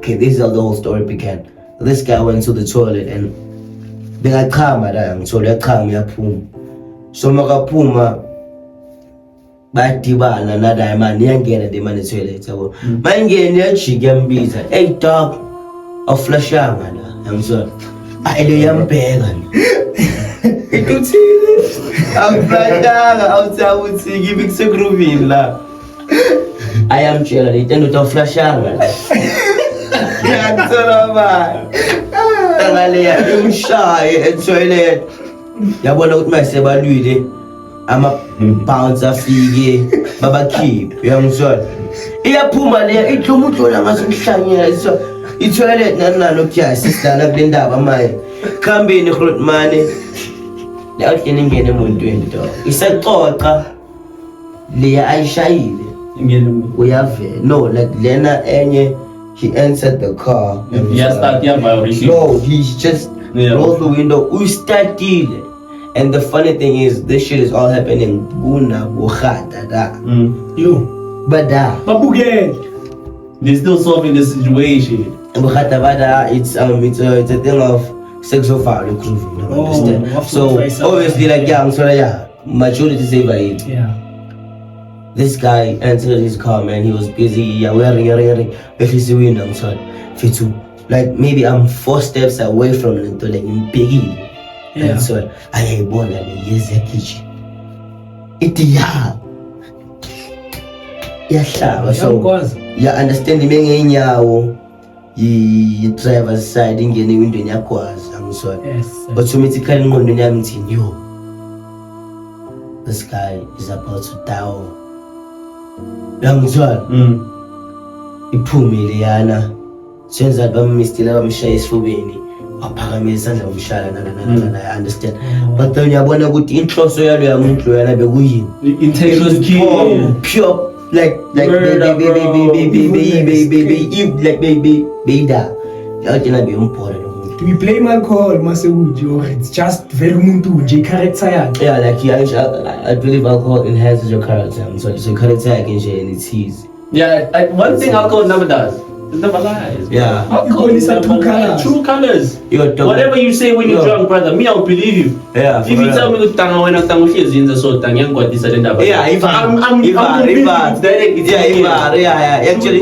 Okay, this is how the whole story began. This guy went to the toilet and bekachama la ngithola yachama yaphuma. So makaphuma badibana nala mani yangena the man toilet yabo. Mangene yajika yambiza. Hey dog, awuflashanga la. Yangizwa. Ayile yambheka. Ikuthini? Awuflashanga, awuthabuthi kimi kusegroovini la. Ayamtshela lento ukuthi awuflashanga. Ngiyakuthola manje. Ngaleya imshaye etoilet. Yabona ukuthi mayisebalwile ama-bounce afike babakhiphe uyangizwa. Iyaphuma leya ihlumutlola ngasemhlanyela i-toilet nanalo kuya sister kule ndaba manje. Khambeni Grootmane. La uthi ngene emuntwini dog. Isaxoxa leya ayishayile. Uyave no like lena enye. He entered the car. No, he just rolled the window. We started. And the funny thing is, this shit is all happening. Buna bukhata da. You. Bada. Babuge. They're still solving the situation. Bukhata bada. It's a thing of sexual violence. You understand? So obviously, like majority say by it. Yeah. This guy entered his car, man. He was busy wearing. If he's doing I'm sorry. Like maybe I'm 4 steps away from him to like biggie. Yeah. And so I born and yes a kitchen. It yeah. So yeah, understand the main yawo. Yi driver's side ingene window yakwazi. I'm sorry. Yes. Automatically ngondo yami ngithi yo. This guy is about to die. Yangizwa iphumile yana senza bamistila bamshaya esifubeni waphakamisa isandla umshala nana I understand but then uyabona ukuthi inhloso yalo yamuntu yana bekuyini pure like baby yawuthina beyombhola lo muntu to be blame alcohol masewuthi or it's just very umuntu nje character yakhe. Yeah, like I believe alcohol enhances your character. So character yakhe nje and it's his. Yeah, one thing alcohol never does. It never lies. Yeah. Alcohol is true colors. Whatever you say when you're drunk, brother, me I'll believe you. Yeah. If you tell me to tanga when I'm tanga here in the sort tanga yang this and that. Yeah, I'm convinced it's direct. Yeah. Actually,